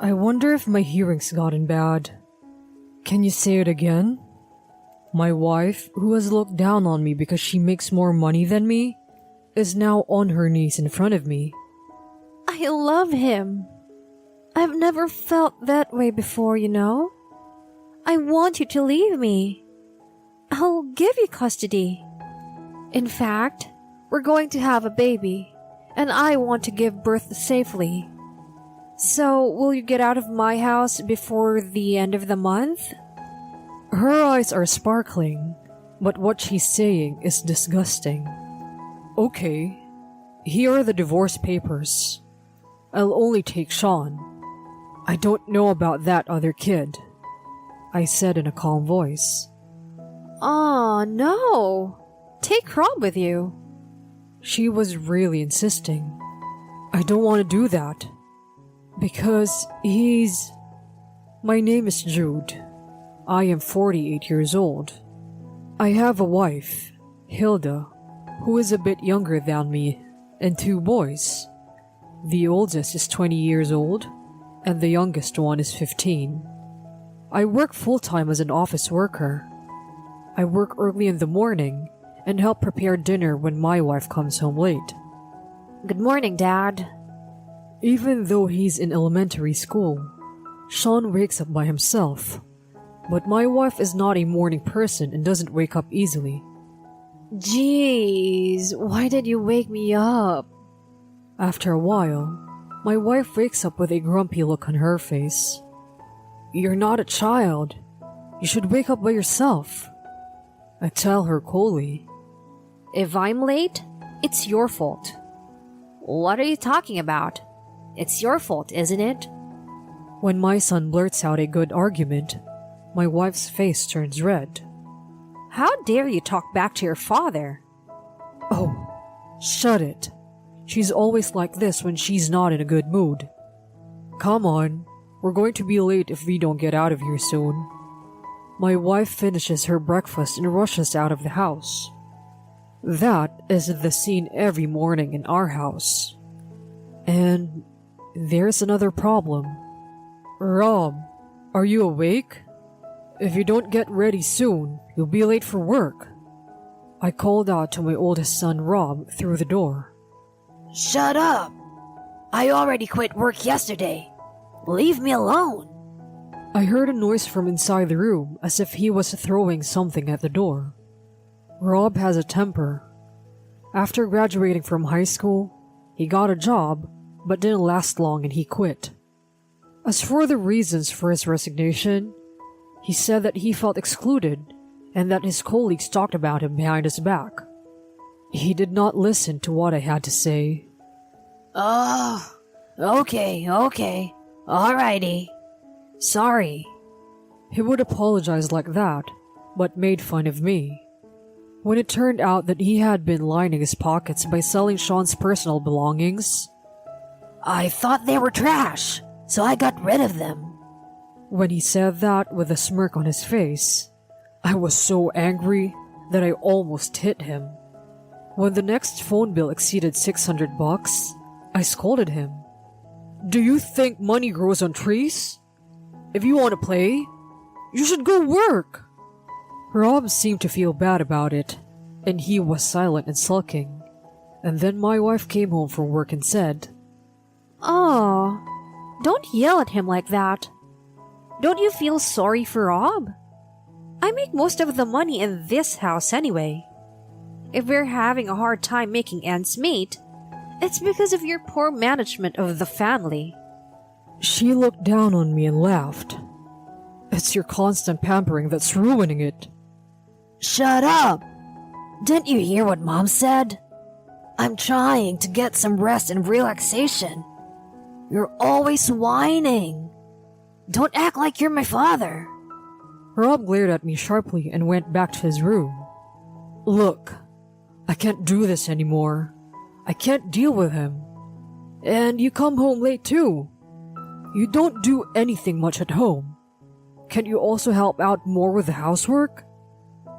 I wonder if my hearing's gotten bad. Can you say it again? My wife, who has looked down on me because she makes more money than me, is now on her knees in front of me. I love him. I've never felt that way before, you know? I want you to leave me. I'll give you custody. In fact, we're going to have a baby, and I want to give birth safely. So, will you get out of my house before the end of the month? Her eyes are sparkling, but what she's saying is disgusting. Okay, here are the divorce papers. I'll only take Sean. I don't know about that other kid, I said in a calm voice. Aw, no. Take Rob with you. She was really insisting. I don't want to do that. Because he's... My name is Jude. I am 48 years old. I have a wife, Hilda, who is a bit younger than me, and 2 boys. The oldest is 20 years old, and the youngest one is 15. I work full-time as an office worker. I work early in the morning and help prepare dinner when my wife comes home late. Good morning, Dad. Even though he's in elementary school, Sean wakes up by himself. But my wife is not a morning person and doesn't wake up easily. Jeez, why did you wake me up? After a while, my wife wakes up with a grumpy look on her face. You're not a child. You should wake up by yourself. I tell her coldly. If I'm late, it's your fault. What are you talking about? It's your fault, isn't it? When my son blurts out a good argument, my wife's face turns red. How dare you talk back to your father? Oh, shut it. She's always like this when she's not in a good mood. Come on, we're going to be late if we don't get out of here soon. My wife finishes her breakfast and rushes out of the house. That is the scene every morning in our house. And there's another problem. Rob, are you awake? If you don't get ready soon, you'll be late for work. I called out to my oldest son Rob through the door. Shut up! I already quit work yesterday. Leave me alone. I heard a noise from inside the room as if he was throwing something at the door. Rob has a temper. After graduating from high school, he got a job, but didn't last long and he quit. As for the reasons for his resignation, he said that he felt excluded and that his colleagues talked about him behind his back. He did not listen to what I had to say. Oh, okay. Alrighty. Sorry. He would apologize like that, but made fun of me. When it turned out that he had been lining his pockets by selling Sean's personal belongings, I thought they were trash, so I got rid of them. When he said that with a smirk on his face, I was so angry that I almost hit him. When the next phone bill exceeded $600, I scolded him. Do you think money grows on trees? If you want to play, you should go work. Rob seemed to feel bad about it, and he was silent and sulking. And then my wife came home from work and said, Oh, don't yell at him like that. Don't you feel sorry for Rob? I make most of the money in this house anyway. If we're having a hard time making ends meet, it's because of your poor management of the family. She looked down on me and laughed. It's your constant pampering that's ruining it. Shut up! Didn't you hear what Mom said? I'm trying to get some rest and relaxation. You're always whining. Don't act like you're my father. Rob glared at me sharply and went back to his room. Look, I can't do this anymore. I can't deal with him. And you come home late too. You don't do anything much at home. Can't you also help out more with the housework?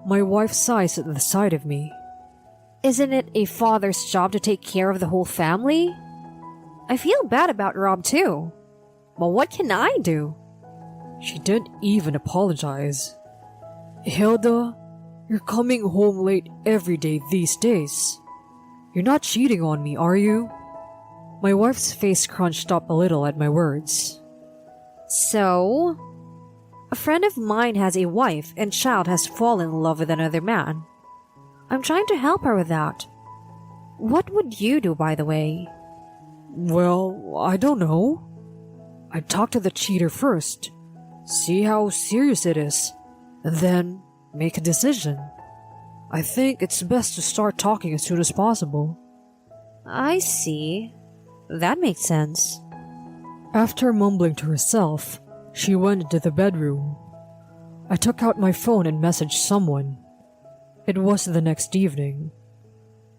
My wife sighs at the sight of me. Isn't it a father's job to take care of the whole family? I feel bad about Rob too. But what can I do? She didn't even apologize. Hilda, you're coming home late every day these days. You're not cheating on me, are you? My wife's face crunched up a little at my words. So, a friend of mine has a wife and child has fallen in love with another man. I'm trying to help her with that. What would you do, by the way? Well, I don't know. I'd talk to the cheater first, see how serious it is, and then make a decision. I think it's best to start talking as soon as possible. I see. That makes sense. After mumbling to herself, she went into the bedroom. I took out my phone and messaged someone. It was the next evening.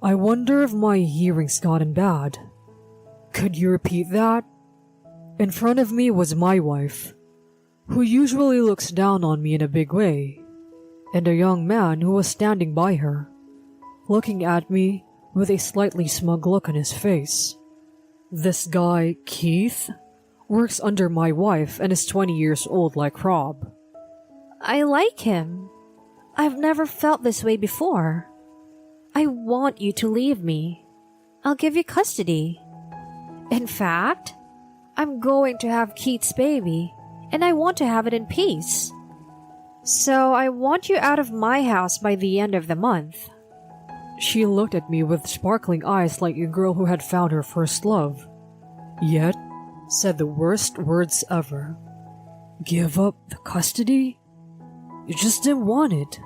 I wonder if my hearing's gotten bad. Could you repeat that? In front of me was my wife, who usually looks down on me in a big way, and a young man who was standing by her, looking at me with a slightly smug look on his face. This guy, Keith, works under my wife and is 20 years old like Rob. I like him. I've never felt this way before. I want you to leave me. I'll give you custody. In fact, I'm going to have Keith's baby, and I want to have it in peace. So I want you out of my house by the end of the month. She looked at me with sparkling eyes like a girl who had found her first love, yet said the worst words ever. Give up the custody? You just didn't want it.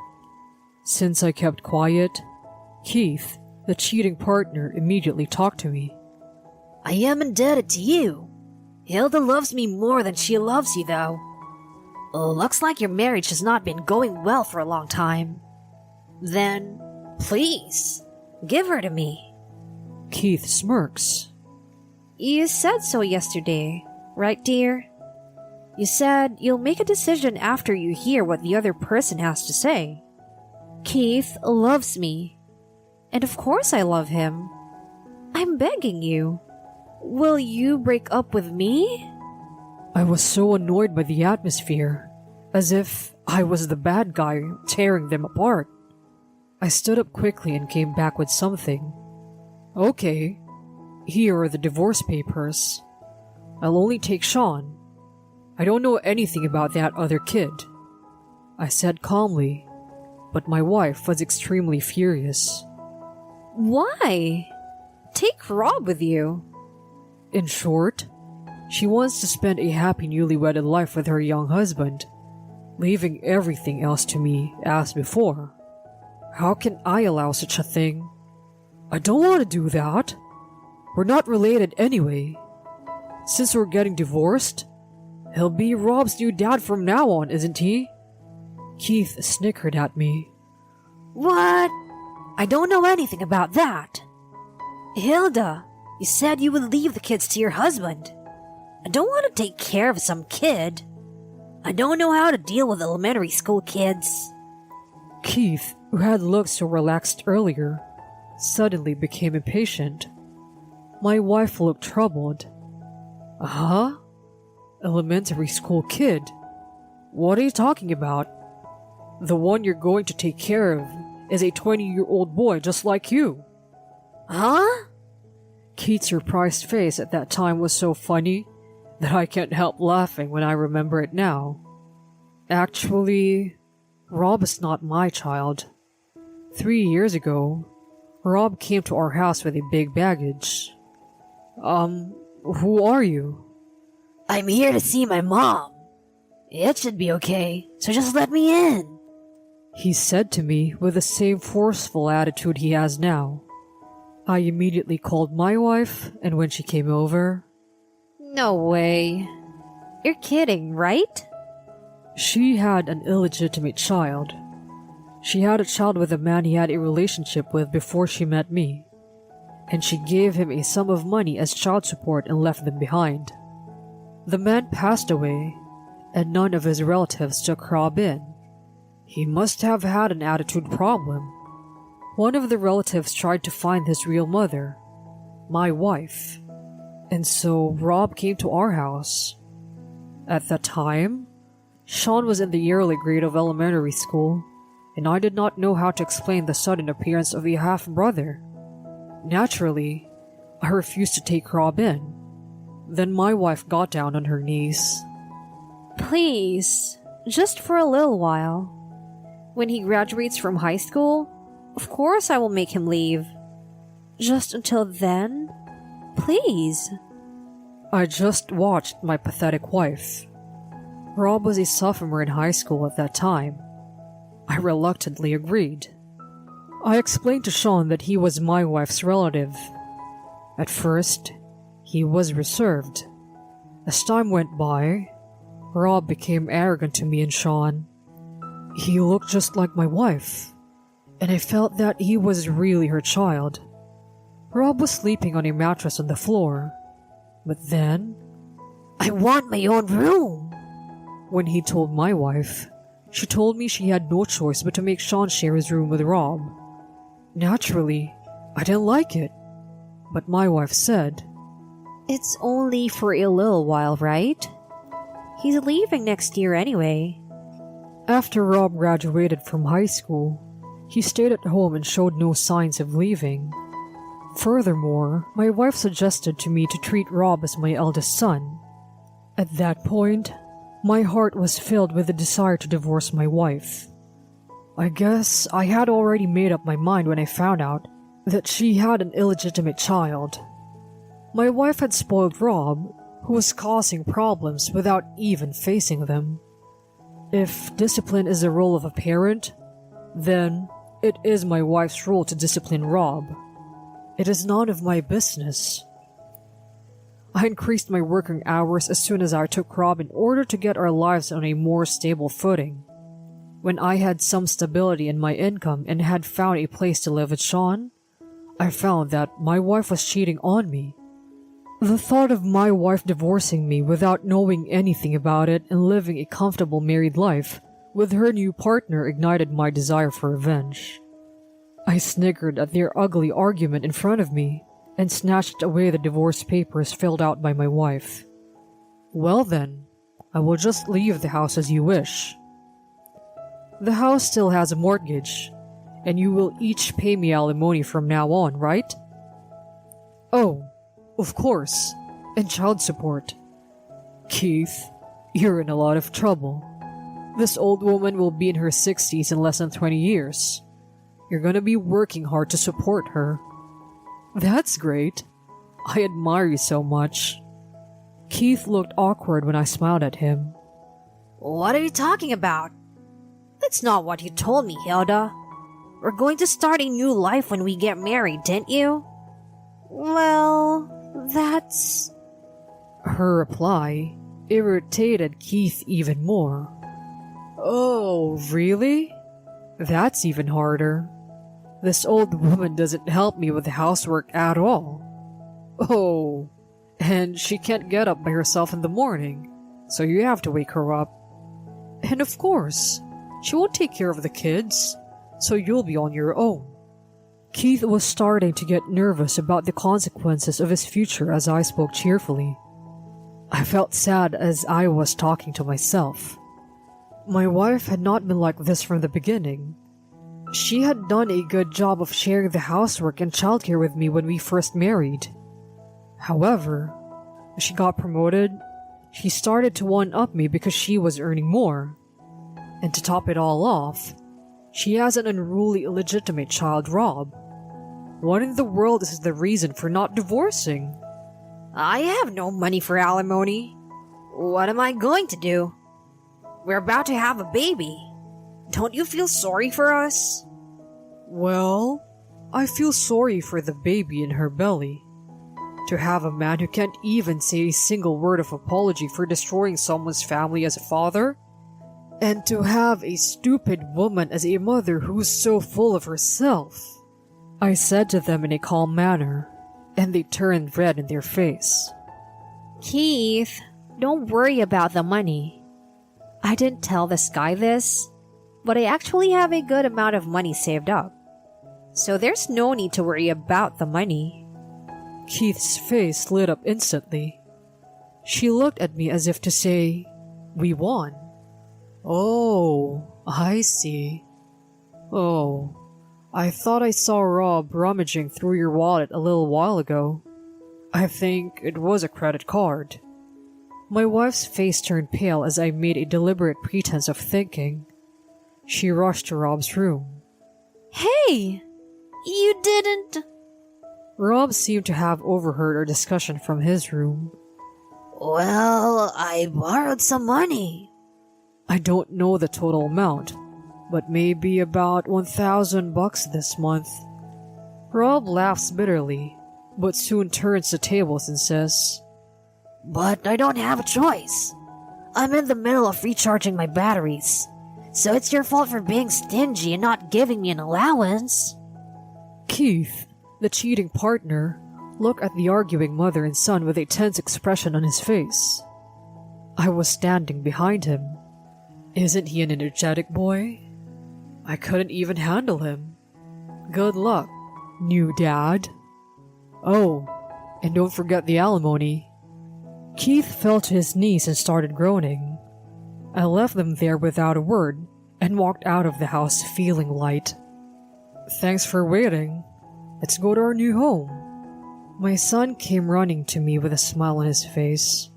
Since I kept quiet, Keith, the cheating partner, immediately talked to me. I am indebted to you. Hilda loves me more than she loves you, though. Looks like your marriage has not been going well for a long time. Then, please, give her to me. Keith smirks. You said so yesterday, right, dear? You said you'll make a decision after you hear what the other person has to say. Keith loves me. And of course I love him. I'm begging you. Will you break up with me? I was so annoyed by the atmosphere, as if I was the bad guy tearing them apart. I stood up quickly and came back with something. Okay, here are the divorce papers. I'll only take Sean. I don't know anything about that other kid, I said calmly, but my wife was extremely furious. Why? Take Rob with you. In short, she wants to spend a happy newlywed life with her young husband, leaving everything else to me as before. How can I allow such a thing? I don't want to do that. We're not related anyway. Since we're getting divorced, he'll be Rob's new dad from now on, isn't he? Keith snickered at me. What? I don't know anything about that. Hilda, you said you would leave the kids to your husband. I don't want to take care of some kid. I don't know how to deal with elementary school kids. Keith, who had looked so relaxed earlier, suddenly became impatient. My wife looked troubled. Huh? Elementary school kid? What are you talking about? The one you're going to take care of is a 20-year-old boy just like you. Huh? Keith's surprised face at that time was so funny that I can't help laughing when I remember it now. Actually, Rob is not my child. 3 years ago, Rob came to our house with a big baggage. Who are you? I'm here to see my mom. It should be okay, so just let me in. He said to me with the same forceful attitude he has now. I immediately called my wife, and when she came over... No way. You're kidding, right? She had an illegitimate child. She had a child with a man he had a relationship with before she met me, and she gave him a sum of money as child support and left them behind. The man passed away, and none of his relatives took Rob in. He must have had an attitude problem. One of the relatives tried to find his real mother, my wife, and so Rob came to our house. At that time, Sean was in the yearly grade of elementary school, and I did not know how to explain the sudden appearance of a half-brother. Naturally, I refused to take Rob in. Then my wife got down on her knees. Please, just for a little while. When he graduates from high school, of course I will make him leave. Just until then, please. I just watched my pathetic wife. Rob was a sophomore in high school at that time. I reluctantly agreed. I explained to Sean that he was my wife's relative. At first, he was reserved. As time went by, Rob became arrogant to me and Sean. He looked just like my wife, and I felt that he was really her child. Rob was sleeping on a mattress on the floor, but then, I want my own room. when he told my wife, she told me she had no choice but to make Sean share his room with Rob. Naturally, I didn't like it, but my wife said, It's only for a little while, right? He's leaving next year anyway. After Rob graduated from high school, he stayed at home and showed no signs of leaving. Furthermore, my wife suggested to me to treat Rob as my eldest son. At that point, my heart was filled with the desire to divorce my wife. I guess I had already made up my mind when I found out that she had an illegitimate child. My wife had spoiled Rob, who was causing problems without even facing them. If discipline is the role of a parent, then it is my wife's role to discipline Rob. It is none of my business. I increased my working hours as soon as I took Rob in order to get our lives on a more stable footing. When I had some stability in my income and had found a place to live with Sean, I found that my wife was cheating on me. The thought of my wife divorcing me without knowing anything about it and living a comfortable married life with her new partner ignited my desire for revenge. I sniggered at their ugly argument in front of me and snatched away the divorce papers filled out by my wife. Well then, I will just leave the house as you wish. The house still has a mortgage, and you will each pay me alimony from now on, right? Oh, of course, and child support. Keith, you're in a lot of trouble. This old woman will be in her 60s in less than 20 years. You're gonna be working hard to support her. That's great. I admire you so much. Keith looked awkward when I smiled at him. What are you talking about? That's not what you told me, Hilda. We're going to start a new life when we get married, didn't you? Well, that's... Her reply irritated Keith even more. Oh, really? That's even harder. This old woman doesn't help me with the housework at all. Oh, and she can't get up by herself in the morning, so you have to wake her up. And of course, she won't take care of the kids, so you'll be on your own. Keith was starting to get nervous about the consequences of his future as I spoke cheerfully. I felt sad as I was talking to myself. My wife had not been like this from the beginning. She had done a good job of sharing the housework and childcare with me when we first married. However, when she got promoted, she started to one-up me because she was earning more. And to top it all off, she has an unruly illegitimate child, Rob. What in the world is the reason for not divorcing? I have no money for alimony. What am I going to do? We're about to have a baby. Don't you feel sorry for us? Well, I feel sorry for the baby in her belly. To have a man who can't even say a single word of apology for destroying someone's family as a father, and to have a stupid woman as a mother who's so full of herself. I said to them in a calm manner, and they turned red in their face. Keith, don't worry about the money. I didn't tell this guy this, but I actually have a good amount of money saved up. So there's no need to worry about the money. Keith's face lit up instantly. She looked at me as if to say, We won. Oh, I see. Oh, I thought I saw Rob rummaging through your wallet a little while ago. I think it was a credit card. My wife's face turned pale as I made a deliberate pretense of thinking. She rushed to Rob's room. Hey! You didn't... Rob seemed to have overheard our discussion from his room. Well, I borrowed some money. I don't know the total amount, but maybe about $1,000 this month. Rob laughs bitterly, but soon turns the tables and says, But I don't have a choice. I'm in the middle of recharging my batteries, so it's your fault for being stingy and not giving me an allowance. Keith, the cheating partner, looked at the arguing mother and son with a tense expression on his face. I was standing behind him. Isn't he an energetic boy? I couldn't even handle him. Good luck, new dad. Oh, and don't forget the alimony. Keith fell to his knees and started groaning. I left them there without a word and walked out of the house feeling light. Thanks for waiting. Let's go to our new home. My son came running to me with a smile on his face.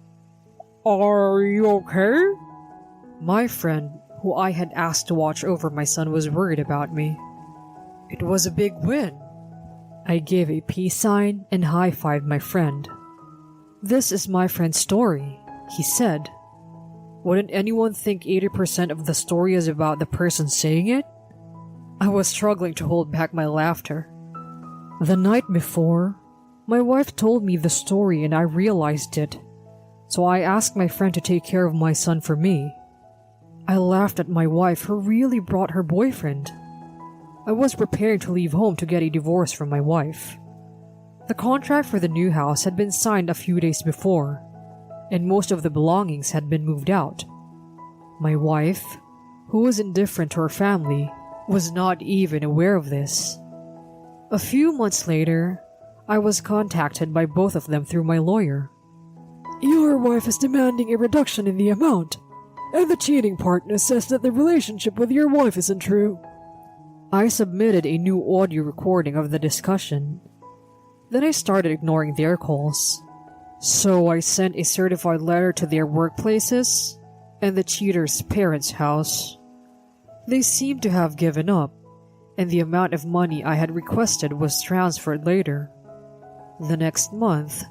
Are you okay? My friend, who I had asked to watch over my son, was worried about me. It was a big win. I gave a peace sign and high-fived my friend. This is my friend's story, he said. Wouldn't anyone think 80% of the story is about the person saying it? I was struggling to hold back my laughter. The night before, my wife told me the story and I realized it, so I asked my friend to take care of my son for me. I laughed at my wife who really brought her boyfriend. I was preparing to leave home to get a divorce from my wife. The contract for the new house had been signed a few days before, and most of the belongings had been moved out. My wife, who was indifferent to her family, was not even aware of this. A few months later, I was contacted by both of them through my lawyer. Your wife is demanding a reduction in the amount, and the cheating partner says that the relationship with your wife isn't true. I submitted a new audio recording of the discussion. Then I started ignoring their calls. So I sent a certified letter to their workplaces and the cheater's parents' house. They seemed to have given up, and the amount of money I had requested was transferred later. The next month,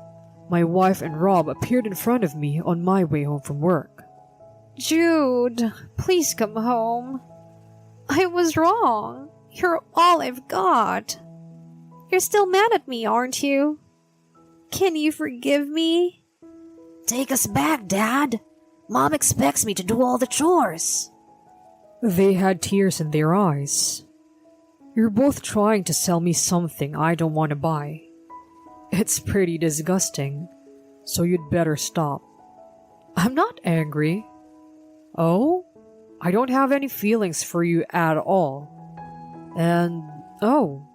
my wife and Rob appeared in front of me on my way home from work. Jude, please come home. I was wrong. You're all I've got. You're still mad at me, aren't you? Can you forgive me? Take us back, Dad. Mom expects me to do all the chores. They had tears in their eyes. You're both trying to sell me something I don't want to buy. It's pretty disgusting, so you'd better stop. I'm not angry. Oh? I don't have any feelings for you at all. And, oh,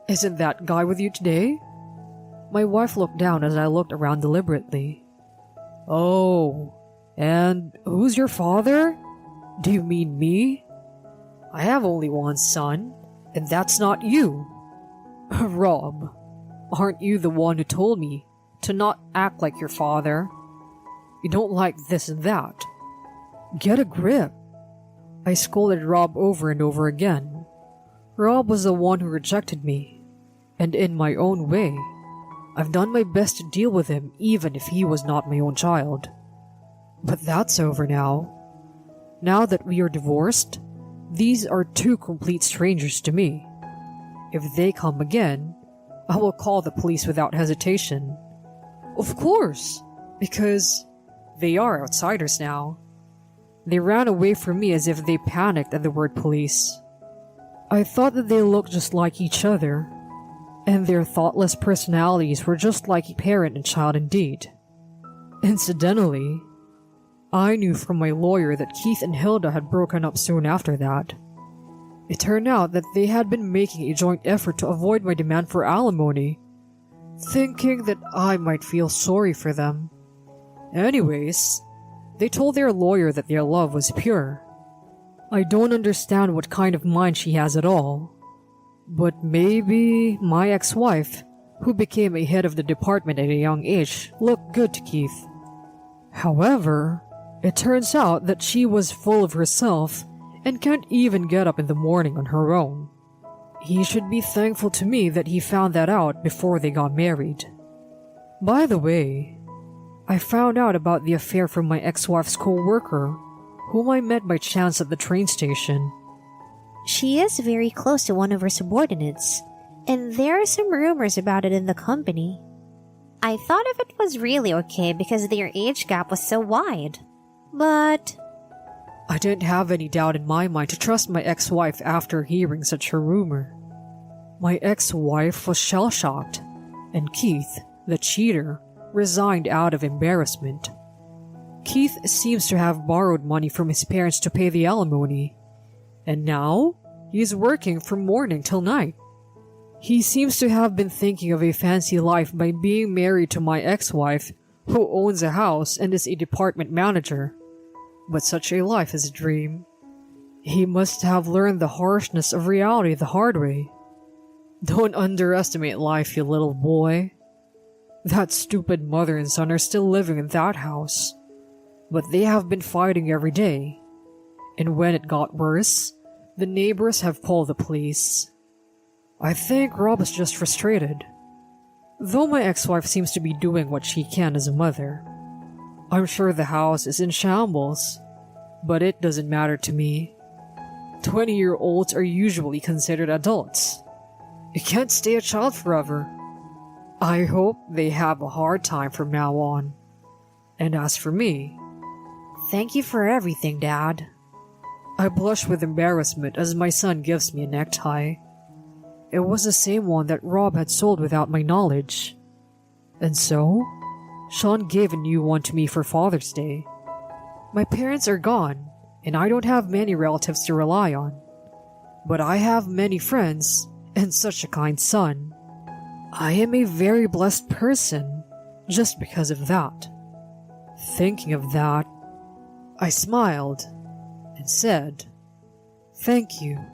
isn't that guy with you today? My wife looked down as I looked around deliberately. Oh, and who's your father? Do you mean me? I have only one son, and that's not you. Rob, aren't you the one who told me to not act like your father? You don't like this and that. Get a grip. I scolded Rob over and over again. Rob was the one who rejected me, and in my own way, I've done my best to deal with him even if he was not my own child. But that's over now. Now that we are divorced, these are two complete strangers to me. If they come again, I will call the police without hesitation. Of course, because they are outsiders now. They ran away from me as if they panicked at the word police. I thought that they looked just like each other, and their thoughtless personalities were just like a parent and child indeed. Incidentally, I knew from my lawyer that Keith and Hilda had broken up soon after that. It turned out that they had been making a joint effort to avoid my demand for alimony, thinking that I might feel sorry for them. Anyways, They told their lawyer that their love was pure. I don't understand what kind of mind she has at all. But maybe my ex-wife, who became a head of the department at a young age, looked good to Keith. However, it turns out that she was full of herself and can't even get up in the morning on her own. He should be thankful to me that he found that out before they got married. By the way, I found out about the affair from my ex-wife's co-worker, whom I met by chance at the train station. She is very close to one of her subordinates, and there are some rumors about it in the company. I thought if it was really okay because their age gap was so wide. But I didn't have any doubt in my mind to trust my ex-wife after hearing such a rumor. My ex-wife was shell-shocked, and Keith, the cheater, resigned out of embarrassment. Keith seems to have borrowed money from his parents to pay the alimony, and now he's working from morning till night. He seems to have been thinking of a fancy life by being married to my ex-wife, who owns a house and is a department manager. But such a life is a dream. He must have learned the harshness of reality the hard way. Don't underestimate life, you little boy. That stupid mother and son are still living in that house, but they have been fighting every day. And when it got worse, the neighbors have called the police. I think Rob is just frustrated. Though my ex-wife seems to be doing what she can as a mother. I'm sure the house is in shambles, but it doesn't matter to me. 20-year-olds are usually considered adults. You can't stay a child forever. I hope they have a hard time from now on. And as for me, thank you for everything, Dad. I blush with embarrassment as my son gives me a necktie. It was the same one that Rob had sold without my knowledge. And so, Sean gave a new one to me for Father's Day. My parents are gone, and I don't have many relatives to rely on. But I have many friends, and such a kind son. I am a very blessed person, just because of that. Thinking of that, I smiled and said, "Thank you."